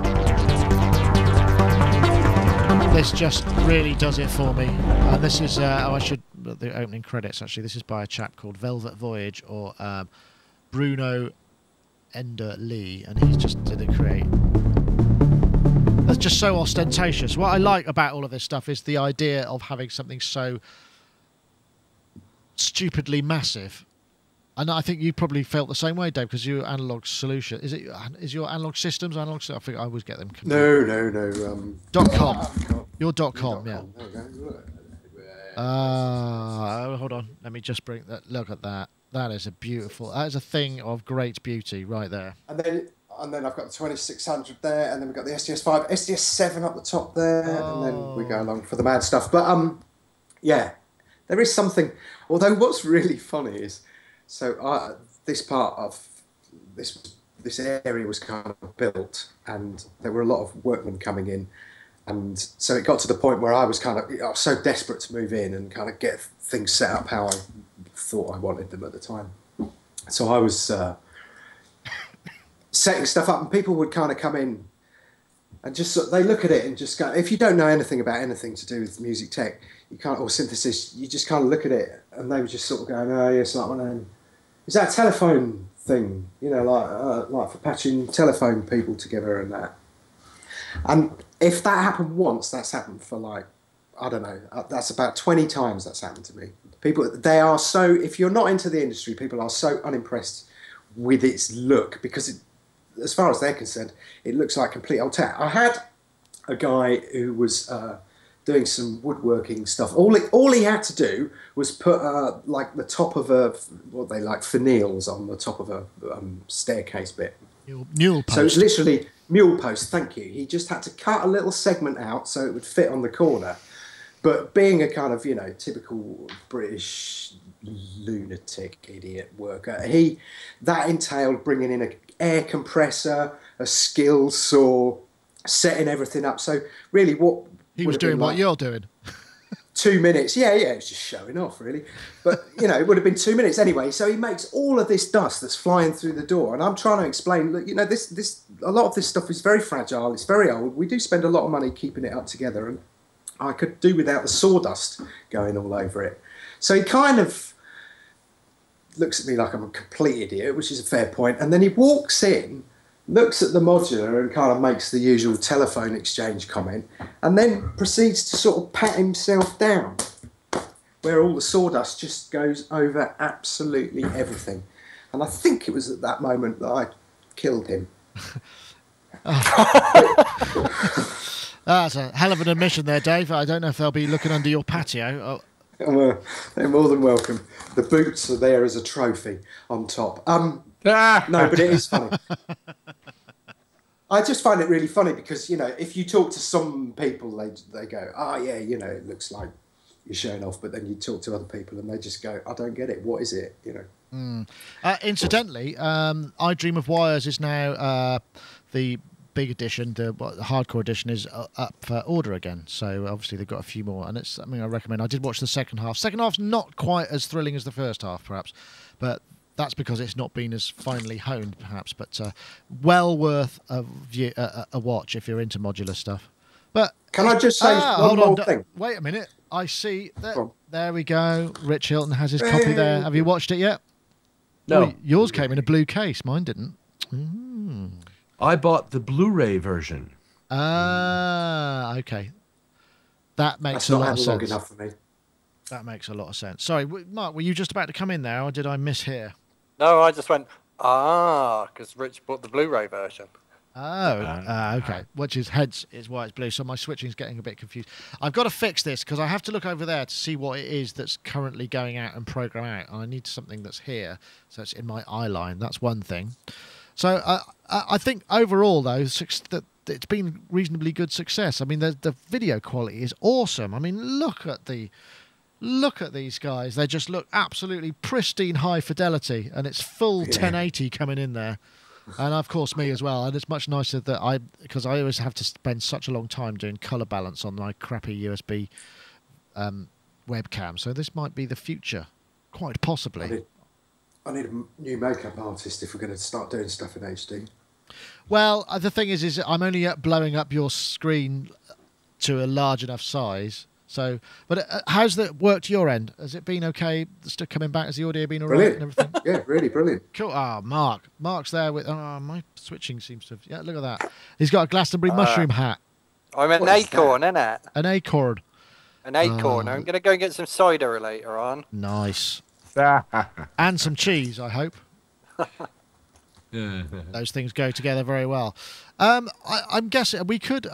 This just really does it for me. And this is, the opening credits actually, this is by a chap called Velvet Voyage, or Bruno Ender Lee, and he's just did create. they're just so ostentatious. What I like about all of this stuff is the idea of having something so stupidly massive. And I think you probably felt the same way, Dave, because you're Analogue Solution. Is your Analogue Systems? I think I always get them confused. No. .com. Your .com, yeah. Hold on. Let me just bring that. Look at that. That is a beautiful. That is a thing of great beauty right there. And then I've got the 2600 there, and then we've got the SDS5, SDS7 up the top there, and then we go along for the mad stuff. But yeah, there is something. Although what's really funny is, so this part of this area was kind of built, and there were a lot of workmen coming in, and so it got to the point where I was so desperate to move in and kind of get things set up how I thought I wanted them at the time. So I was setting stuff up, and people would kind of come in and just they look at it and just go, if you don't know anything about anything to do with music tech, you can't, or synthesis, you just kind of look at it, and they were just sort of going, oh yes, like one of them. Is that a telephone thing? You know, like for patching telephone people together and that. And if that happened once, that's happened for like, I don't know, that's about 20 times that's happened to me. People, they are so, if you're not into the industry, people are so unimpressed with its look, because as far as they're concerned, it looks like complete old tech. I had a guy who was doing some woodworking stuff. All he had to do was put like the top of what they like finials on the top of a staircase bit. Mule post. So it's literally mule post. Thank you. He just had to cut a little segment out so it would fit on the corner. But being a kind of typical British lunatic idiot worker, that entailed bringing in an air compressor, a skill saw, setting everything up. So really, what he was doing what you're doing. 2 minutes, yeah, it was just showing off, really. But, it would have been 2 minutes anyway. So he makes all of this dust that's flying through the door. And I'm trying to explain, look, a lot of this stuff is very fragile. It's very old. We do spend a lot of money keeping it up together. And I could do without the sawdust going all over it. So he kind of looks at me like I'm a complete idiot, which is a fair point. And then he walks in, looks at the modular and kind of makes the usual telephone exchange comment, and then proceeds to sort of pat himself down, where all the sawdust just goes over absolutely everything. And I think it was at that moment that I killed him. That's a hell of an admission there, Dave. I don't know if they'll be looking under your patio. They're more than welcome. The boots are there as a trophy on top. No, but it is funny. I just find it really funny because, if you talk to some people, they go, oh, yeah, it looks like you're showing off. But then you talk to other people and they just go, I don't get it. What is it? Incidentally, I Dream of Wires is now the big edition, the hardcore edition is up for order again. So obviously they've got a few more, and it's something I recommend. I did watch the second half. Second half's not quite as thrilling as the first half, perhaps, but that's because it's not been as finely honed, perhaps. But well worth a watch if you're into modular stuff. But can I just say one more thing? Wait a minute. I see. There we go. Rich Hilton has his copy there. Have you watched it yet? No. Oh, yours came in a blue case. Mine didn't. I bought the Blu-ray version. Okay. That makes a lot of sense. Long enough for me. That makes a lot of sense. Sorry, Mark, were you just about to come in there, or did I mishear? No, I just went, because Rich bought the Blu-ray version. Okay. Which is hence is why it's blue. So my switching is getting a bit confused. I've got to fix this because I have to look over there to see what it is that's currently going out and program out. And I need something that's here, so it's in my eye line. That's one thing. So I think overall, though, that it's been reasonably good success. I mean, the video quality is awesome. I mean, look at these guys. They just look absolutely pristine high fidelity, and it's full 1080 coming in there. And of course me as well. And it's much nicer that because I always have to spend such a long time doing color balance on my crappy USB webcam. So this might be the future, quite possibly. I need a new makeup artist if we're going to start doing stuff in HD. Well, the thing is I'm only blowing up your screen to a large enough size. So, but how's that worked your end? Has it been okay? Still coming back? Has the audio been all right and everything? Yeah, really brilliant. Cool. Mark's there with. My switching seems to have. Yeah, look at that. He's got a Glastonbury mushroom hat. I'm an acorn, innit? An acorn. An acorn. I'm going to go and get some cider later on. Nice. And some cheese, I hope. Those things go together very well. I'm guessing we could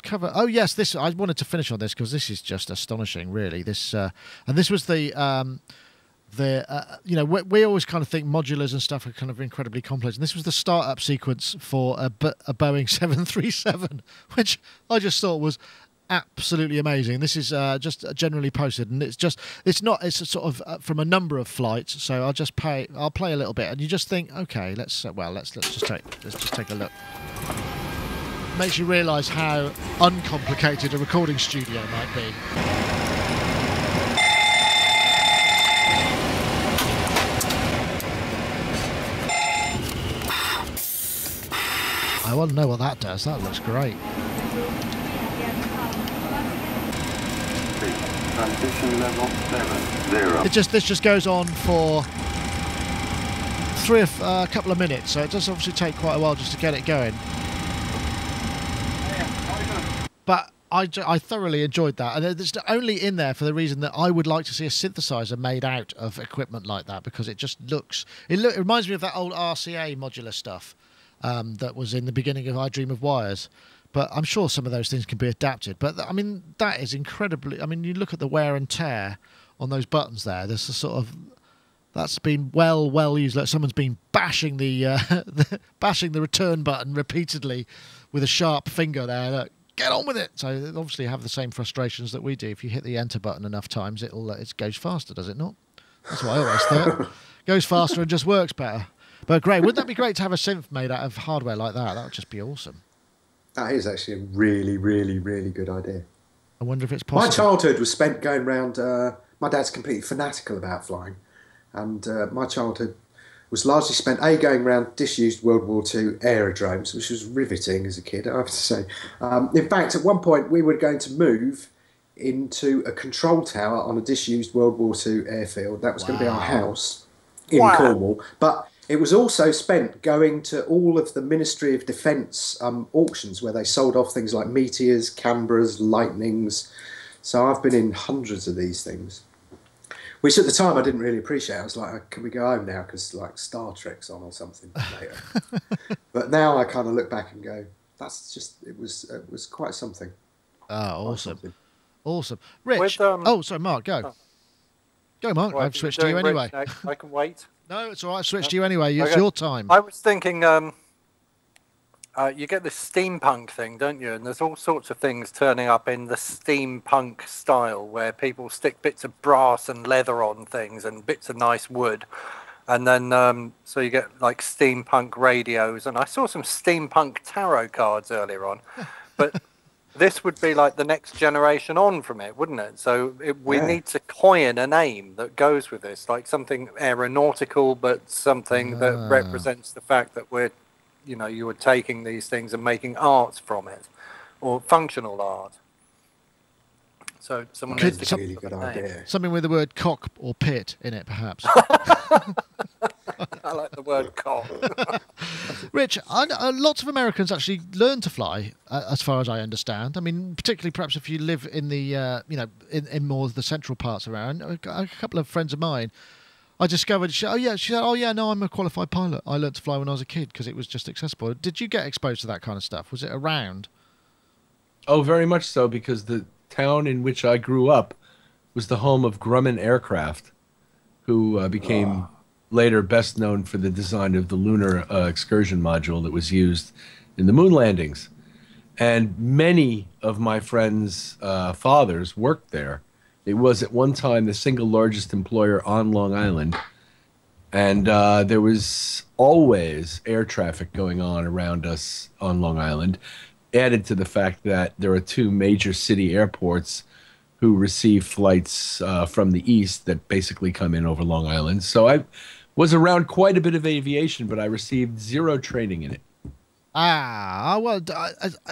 cover. Oh yes, this I wanted to finish on this because this is just astonishing, really. This and this was the you know, we always kind of think modulars and stuff are kind of incredibly complex, and this was the startup sequence for a Boeing 737, which I just thought was absolutely amazing. This is just generally posted, and it's a sort of from a number of flights. So I'll play a little bit, and you just think, okay, let's just take a look. Makes you realise how uncomplicated a recording studio might be. I want to know what that does. That looks great. Transition level 7, 0. This just goes on for a couple of minutes, so it does obviously take quite a while just to get it going. But I thoroughly enjoyed that, and it's only in there for the reason that I would like to see a synthesizer made out of equipment like that, because it just looks. It reminds me of that old RCA modular stuff that was in the beginning of I Dream of Wires. But I'm sure some of those things can be adapted. But I mean, that is incredibly. I mean, you look at the wear and tear on those buttons there. There's a sort of that's been well used. Like someone's been bashing bashing the return button repeatedly with a sharp finger there. Look, get on with it. So they obviously have the same frustrations that we do. If you hit the enter button enough times, it goes faster, does it not? That's what I always thought. Goes faster and just works better. But great, wouldn't that be great to have a synth made out of hardware like that? That would just be awesome. That is actually a really, really, really good idea. I wonder if it's possible. My childhood was spent going around. My dad's completely fanatical about flying, and my childhood was largely spent going around disused World War II aerodromes, which was riveting as a kid, I have to say. In fact, at one point we were going to move into a control tower on a disused World War II airfield. That was going to be our house in Cornwall, but it was also spent going to all of the Ministry of Defence auctions where they sold off things like Meteors, Canberras, Lightnings. So I've been in hundreds of these things, which at the time I didn't really appreciate. I was like, can we go home now because like Star Trek's on or something later? But now I kind of look back and go, that's just, it was quite something. Oh, awesome. Awesome. Rich, oh, sorry, Mark, go. Oh. Go, Mark. I've switched to you anyway. I can wait. No, it's all right. I've switched to you anyway. It's your time. I was thinking, you get this steampunk thing, don't you? And there's all sorts of things turning up in the steampunk style where people stick bits of brass and leather on things and bits of nice wood. And then, so you get like steampunk radios. And I saw some steampunk tarot cards earlier on. But this would be like the next generation on from it, wouldn't it? So we need to coin a name that goes with this, like something aeronautical, but something that represents the fact that you were taking these things and making art from it, or functional art. So someone needs to really good idea. Something with the word cock or pit in it, perhaps. I like the word cock. Rich, lots of Americans actually learn to fly, as far as I understand. I mean, particularly perhaps if you live in the, in more of the central parts around. A couple of friends of mine, I discovered, she said, no, I'm a qualified pilot. I learned to fly when I was a kid because it was just accessible. Did you get exposed to that kind of stuff? Was it around? Oh, very much so, because the town in which I grew up was the home of Grumman Aircraft, who became later best known for the design of the lunar excursion module that was used in the moon landings. And many of my friends' fathers worked there. It was at one time the single largest employer on Long Island. And there was always air traffic going on around us on Long Island, added to the fact that there are two major city airports who receive flights from the east that basically come in over Long Island. So I was around quite a bit of aviation, but I received zero training in it. Well,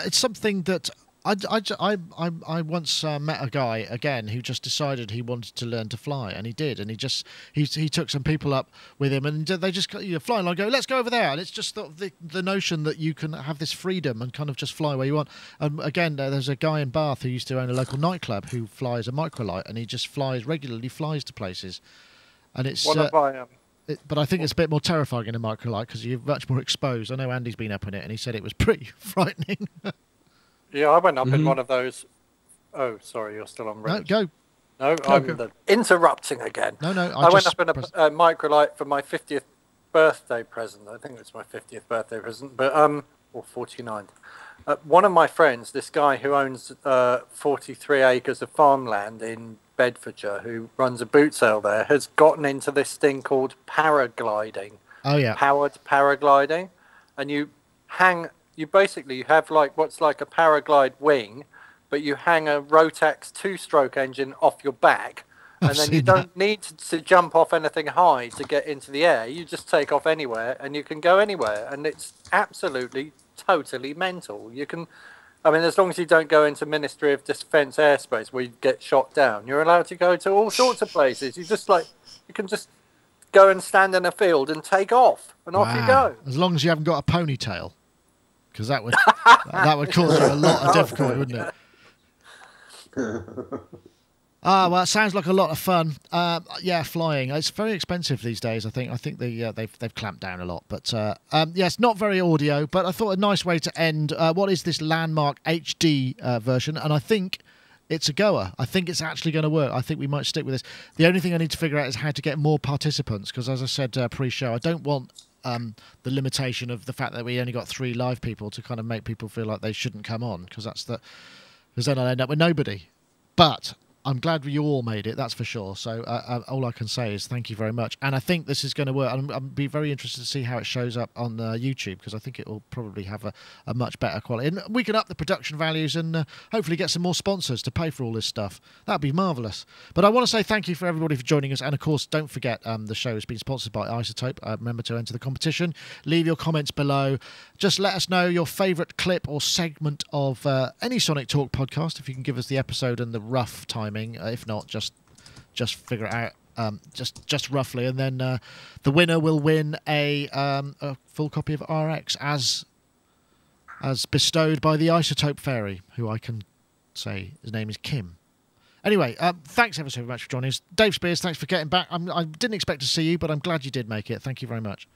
it's something that I once met a guy again who just decided he wanted to learn to fly, and he did, and he took some people up with him, and they just fly along, go, let's go over there, and it's just the notion that you can have this freedom and kind of just fly where you want. And again, there's a guy in Bath who used to own a local nightclub who flies a microlight, and he just regularly flies to places, and it's. But I think it's a bit more terrifying in a microlight because you're much more exposed. I know Andy's been up in it, and he said it was pretty frightening. Yeah, I went up in one of those. Oh, sorry, you're still on. No, go. No, I'm interrupting again. No. I went up in a microlight for my 50th birthday present. I think it's my 50th birthday present, but or 49th. One of my friends, this guy who owns 43 acres of farmland in Bedfordshire, who runs a boot sale there, has gotten into this thing called paragliding. Oh yeah, powered paragliding, and you basically have what's like a paraglide wing, but you hang a Rotax 2-stroke engine off your back, and then you don't need to jump off anything high to get into the air. You just take off anywhere, and you can go anywhere, and it's absolutely totally mental. You can. I mean, as long as you don't go into Ministry of Defence airspace where you get shot down, you're allowed to go to all sorts of places. You can just go and stand in a field and take off, and off you go. As long as you haven't got a ponytail, because that would cause you a lot of difficulty, wouldn't it? Well, it sounds like a lot of fun. Yeah, flying. It's very expensive these days. I think they've clamped down a lot. But yes, not very audio. But I thought a nice way to end. What is this Landmark HD version? And I think it's a goer. I think it's actually going to work. I think we might stick with this. The only thing I need to figure out is how to get more participants. Because as I said pre-show, I don't want the limitation of the fact that we only got 3 live people to kind of make people feel like they shouldn't come on. Because then I'll end up with nobody. But I'm glad you all made it, that's for sure. So all I can say is thank you very much. And I think this is going to work. I'll be very interested to see how it shows up on YouTube, because I think it will probably have a much better quality. And we can up the production values and hopefully get some more sponsors to pay for all this stuff. That'd be marvellous. But I want to say thank you for everybody for joining us. And, of course, don't forget the show has been sponsored by Isotope. Remember to enter the competition. Leave your comments below. Just let us know your favourite clip or segment of any Sonic Talk podcast, if you can give us the episode and the rough timing. If not, just figure it out, just roughly, and then the winner will win a full copy of RX as bestowed by the Isotope Fairy, who I can say his name is Kim. Anyway, thanks ever so much for joining us, Dave Spears. Thanks for getting back. I didn't expect to see you, but I'm glad you did make it. Thank you very much.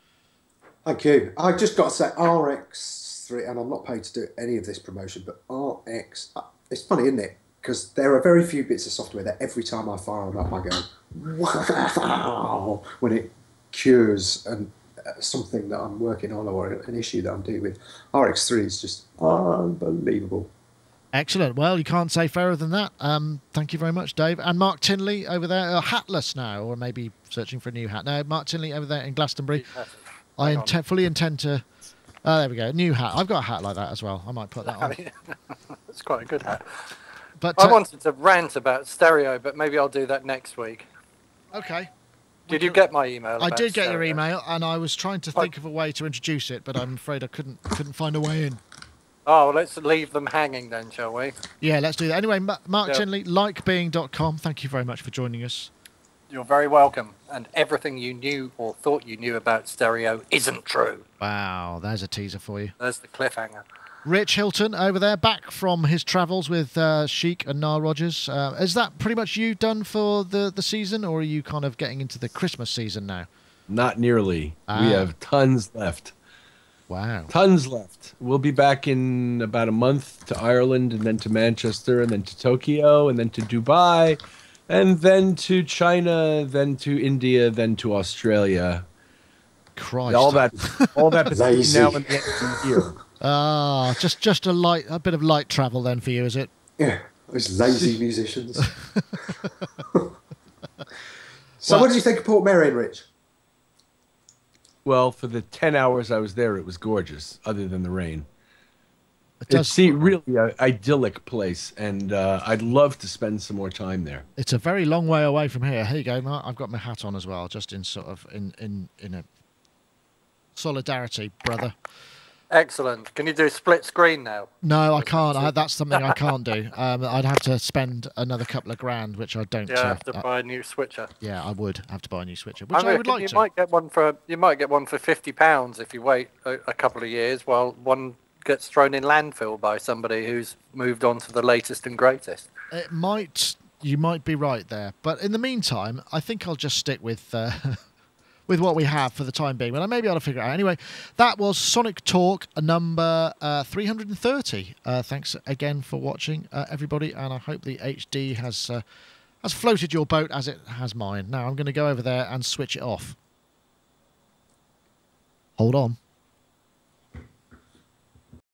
Thank you. I just got to say RX3, and I'm not paid to do any of this promotion, but RX. It's funny, isn't it? Because there are very few bits of software that every time I fire them up, I go, wow, when it cures something that I'm working on or an issue that I'm dealing with. RX3 is just unbelievable. Excellent. Well, you can't say fairer than that. Thank you very much, Dave. And Mark Tinley over there, hatless now, or maybe searching for a new hat. No, Mark Tinley over there in Glastonbury. I fully intend to... there we go, new hat. I've got a hat like that as well. I might put that on. It's quite a good hat. But, I wanted to rant about stereo, but maybe I'll do that next week. Okay. Did you get my email? I did get your email, and I was trying to think of a way to introduce it, but I'm afraid I couldn't find a way in. Oh, well, let's leave them hanging then, shall we? Yeah, let's do that. Anyway, Mark Tinley, likebeing.com. Thank you very much for joining us. You're very welcome. And everything you knew or thought you knew about stereo isn't true. Wow, there's a teaser for you. There's the cliffhanger. Rich Hilton over there, back from his travels with Chic and Nile Rodgers. Is that pretty much you done for the season, or are you kind of getting into the Christmas season now? Not nearly. We have tons left. Wow. Tons left. We'll be back in about a month to Ireland, and then to Manchester, and then to Tokyo, and then to Dubai, and then to China, then to India, then to Australia. Christ. All that between now and the end of the year. Just a bit of light travel then for you, is it? Yeah, those lazy musicians. So what did you think of Port Merion, Rich? Well, for the 10 hours I was there, it was gorgeous, other than the rain. It's really an idyllic place, and I'd love to spend some more time there. It's a very long way away from here. Here you go, Mark. I've got my hat on as well, just in sort of in a solidarity, brother. Excellent. Can you do split screen now? No, I can't. That's something I can't do. I'd have to spend another couple of grand, which I don't. Yeah, I have to buy a new switcher. Yeah, I would have to buy a new switcher, which I would like to. You might get one for £50 if you wait a couple of years while one gets thrown in landfill by somebody who's moved on to the latest and greatest. You might be right there, but in the meantime, I think I'll just stick with with what we have for the time being. But I may be able to figure it out. Anyway, that was Sonic Talk number 330. Thanks again for watching, everybody, and I hope the HD has floated your boat as it has mine. Now I'm going to go over there and switch it off. Hold on.